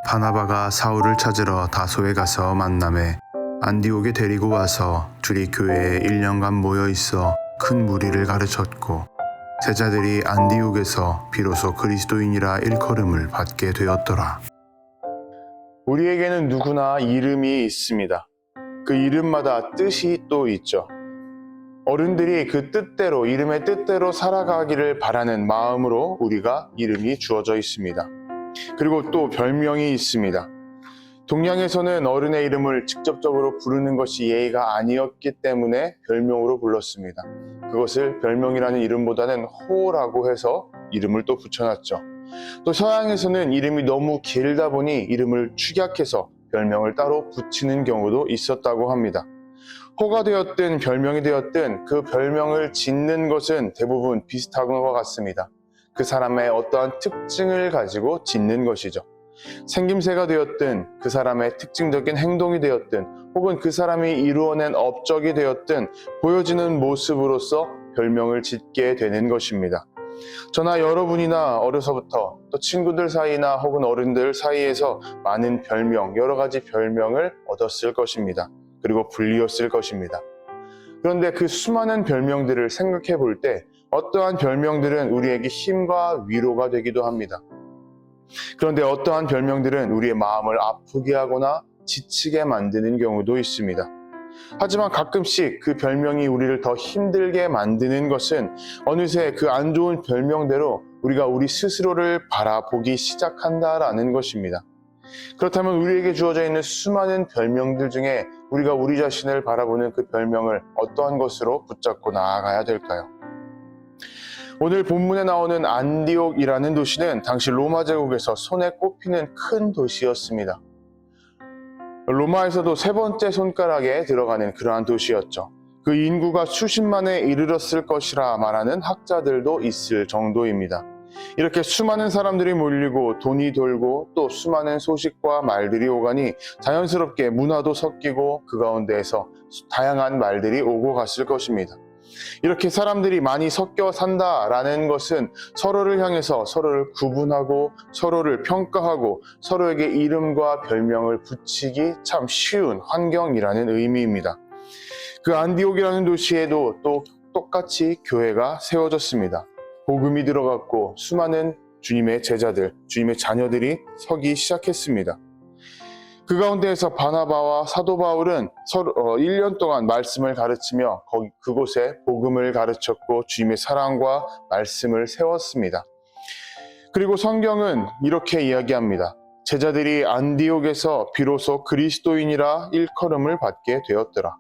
바나바가 사울을 찾으러 다소에 가서 만남에 안디옥에 데리고 와서 둘이 교회에 1년간 모여 있어 큰 무리를 가르쳤고, 제자들이 안디옥에서 비로소 그리스도인이라 일컬음을 받게 되었더라. 우리에게는 누구나 이름이 있습니다. 그 이름마다 뜻이 또 있죠. 어른들이 그 뜻대로, 이름의 뜻대로 살아가기를 바라는 마음으로 우리가 이름이 주어져 있습니다. 그리고 또 별명이 있습니다. 동양에서는 어른의 이름을 직접적으로 부르는 것이 예의가 아니었기 때문에 별명으로 불렀습니다. 그것을 별명이라는 이름보다는 호라고 해서 이름을 또 붙여놨죠. 또 서양에서는 이름이 너무 길다 보니 이름을 축약해서 별명을 따로 붙이는 경우도 있었다고 합니다. 호가 되었든 별명이 되었든 그 별명을 짓는 것은 대부분 비슷한 것 같습니다. 그 사람의 어떠한 특징을 가지고 짓는 것이죠. 생김새가 되었든, 그 사람의 특징적인 행동이 되었든, 혹은 그 사람이 이루어낸 업적이 되었든 보여지는 모습으로서 별명을 짓게 되는 것입니다. 저나 여러분이나 어려서부터 또 친구들 사이나 혹은 어른들 사이에서 많은 별명, 여러 가지 별명을 얻었을 것입니다. 그리고 불리웠을 것입니다. 그런데 그 수많은 별명들을 생각해 볼 때 어떠한 별명들은 우리에게 힘과 위로가 되기도 합니다. 그런데 어떠한 별명들은 우리의 마음을 아프게 하거나 지치게 만드는 경우도 있습니다. 하지만 가끔씩 그 별명이 우리를 더 힘들게 만드는 것은 어느새 그 안 좋은 별명대로 우리가 우리 스스로를 바라보기 시작한다라는 것입니다. 그렇다면 우리에게 주어져 있는 수많은 별명들 중에 우리가 우리 자신을 바라보는 그 별명을 어떠한 것으로 붙잡고 나아가야 될까요? 오늘 본문에 나오는 안디옥이라는 도시는 당시 로마 제국에서 손에 꼽히는 큰 도시였습니다. 로마에서도 세 번째 손가락에 들어가는 그러한 도시였죠. 그 인구가 수십만에 이르렀을 것이라 말하는 학자들도 있을 정도입니다. 이렇게 수많은 사람들이 몰리고 돈이 돌고 또 수많은 소식과 말들이 오가니 자연스럽게 문화도 섞이고 그 가운데에서 다양한 말들이 오고 갔을 것입니다. 이렇게 사람들이 많이 섞여 산다라는 것은 서로를 향해서 서로를 구분하고 서로를 평가하고 서로에게 이름과 별명을 붙이기 참 쉬운 환경이라는 의미입니다. 그 안디옥이라는 도시에도 또 똑같이 교회가 세워졌습니다. 복음이 들어갔고 수많은 주님의 제자들, 주님의 자녀들이 서기 시작했습니다. 그 가운데에서 바나바와 사도 바울은 1년 동안 말씀을 가르치며 그곳에 복음을 가르쳤고 주님의 사랑과 말씀을 세웠습니다. 그리고 성경은 이렇게 이야기합니다. 제자들이 안디옥에서 비로소 그리스도인이라 일컬음을 받게 되었더라.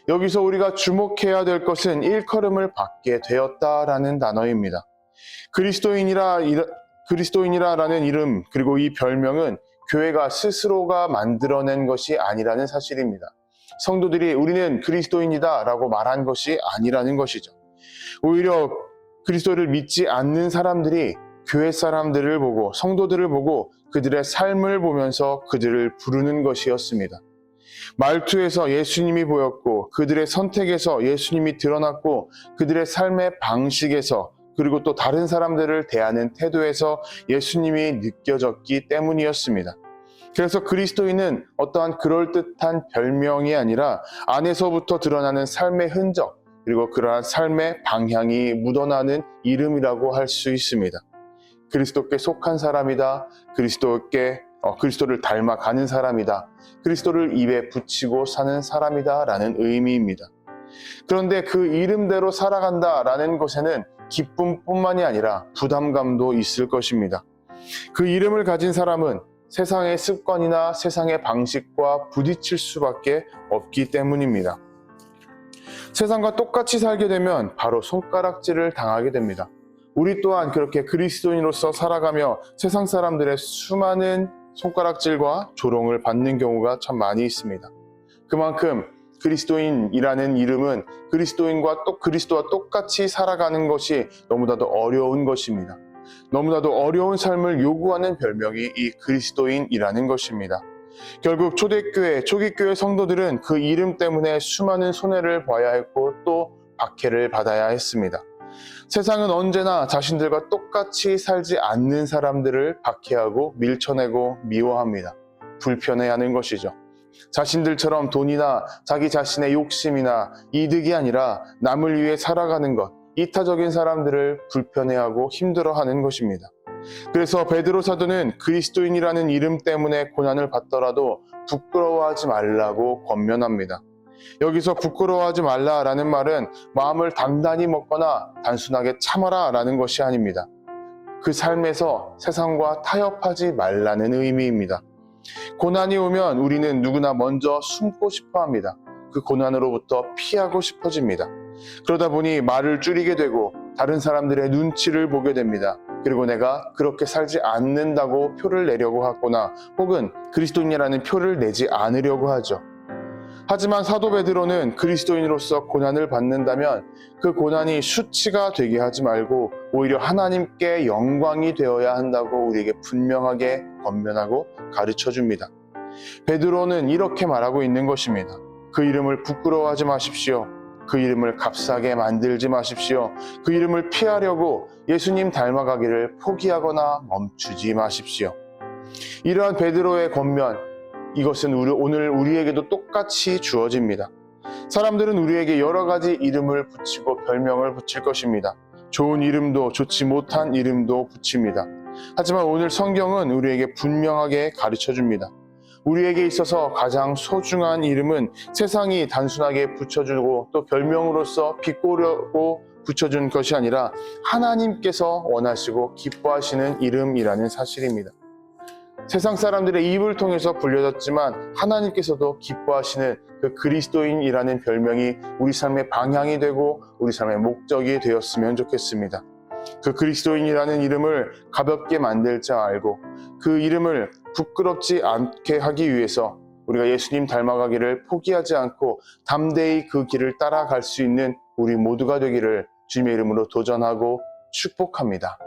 여기서 우리가 주목해야 될 것은 일컬음을 받게 되었다라는 단어입니다. 그리스도인이라라는 이름, 그리고 이 별명은 교회가 스스로가 만들어낸 것이 아니라는 사실입니다. 성도들이 우리는 그리스도인이다 라고 말한 것이 아니라는 것이죠. 오히려 그리스도를 믿지 않는 사람들이 교회 사람들을 보고 성도들을 보고 그들의 삶을 보면서 그들을 부르는 것이었습니다. 말투에서 예수님이 보였고 그들의 선택에서 예수님이 드러났고 그들의 삶의 방식에서 그리고 또 다른 사람들을 대하는 태도에서 예수님이 느껴졌기 때문이었습니다. 그래서 그리스도인은 어떠한 그럴듯한 별명이 아니라 안에서부터 드러나는 삶의 흔적, 그리고 그러한 삶의 방향이 묻어나는 이름이라고 할 수 있습니다. 그리스도께 속한 사람이다. 그리스도를 닮아가는 사람이다. 그리스도를 입에 붙이고 사는 사람이다 라는 의미입니다. 그런데 그 이름대로 살아간다라는 것에는 기쁨뿐만이 아니라 부담감도 있을 것입니다. 그 이름을 가진 사람은 세상의 습관이나 세상의 방식과 부딪힐 수밖에 없기 때문입니다. 세상과 똑같이 살게 되면 바로 손가락질을 당하게 됩니다. 우리 또한 그렇게 그리스도인으로서 살아가며 세상 사람들의 수많은 손가락질과 조롱을 받는 경우가 참 많이 있습니다. 그만큼 그리스도인이라는 이름은 그리스도와 똑같이 살아가는 것이 너무나도 어려운 것입니다. 너무나도 어려운 삶을 요구하는 별명이 이 그리스도인이라는 것입니다. 결국 초기교회 성도들은 그 이름 때문에 수많은 손해를 봐야 했고 또 박해를 받아야 했습니다. 세상은 언제나 자신들과 똑같이 살지 않는 사람들을 박해하고 밀쳐내고 미워합니다. 불편해하는 것이죠. 자신들처럼 돈이나 자기 자신의 욕심이나 이득이 아니라 남을 위해 살아가는 것, 이타적인 사람들을 불편해하고 힘들어하는 것입니다. 그래서 베드로 사도는 그리스도인이라는 이름 때문에 고난을 받더라도 부끄러워하지 말라고 권면합니다. 여기서 부끄러워하지 말라라는 말은 마음을 단단히 먹거나 단순하게 참아라라는 것이 아닙니다. 그 삶에서 세상과 타협하지 말라는 의미입니다. 고난이 오면 우리는 누구나 먼저 숨고 싶어 합니다. 그 고난으로부터 피하고 싶어집니다. 그러다 보니 말을 줄이게 되고 다른 사람들의 눈치를 보게 됩니다. 그리고 내가 그렇게 살지 않는다고 표를 내려고 하거나 혹은 그리스도인이라는 표를 내지 않으려고 하죠. 하지만 사도 베드로는 그리스도인으로서 고난을 받는다면 그 고난이 수치가 되게 하지 말고 오히려 하나님께 영광이 되어야 한다고 우리에게 분명하게 권면하고 가르쳐 줍니다. 베드로는 이렇게 말하고 있는 것입니다. 그 이름을 부끄러워하지 마십시오. 그 이름을 값싸게 만들지 마십시오. 그 이름을 피하려고 예수님 닮아가기를 포기하거나 멈추지 마십시오. 이러한 베드로의 권면, 이것은 오늘 우리에게도 똑같이 주어집니다. 사람들은 우리에게 여러 가지 이름을 붙이고 별명을 붙일 것입니다. 좋은 이름도 좋지 못한 이름도 붙입니다. 하지만 오늘 성경은 우리에게 분명하게 가르쳐 줍니다. 우리에게 있어서 가장 소중한 이름은 세상이 단순하게 붙여주고 또 별명으로서 비꼬려고 붙여준 것이 아니라 하나님께서 원하시고 기뻐하시는 이름이라는 사실입니다. 세상 사람들의 입을 통해서 불려졌지만 하나님께서도 기뻐하시는 그 그리스도인이라는 별명이 우리 삶의 방향이 되고 우리 삶의 목적이 되었으면 좋겠습니다. 그 그리스도인이라는 이름을 가볍게 만들 줄 알고 그 이름을 부끄럽지 않게 하기 위해서 우리가 예수님 닮아가기를 포기하지 않고 담대히 그 길을 따라갈 수 있는 우리 모두가 되기를 주님의 이름으로 도전하고 축복합니다.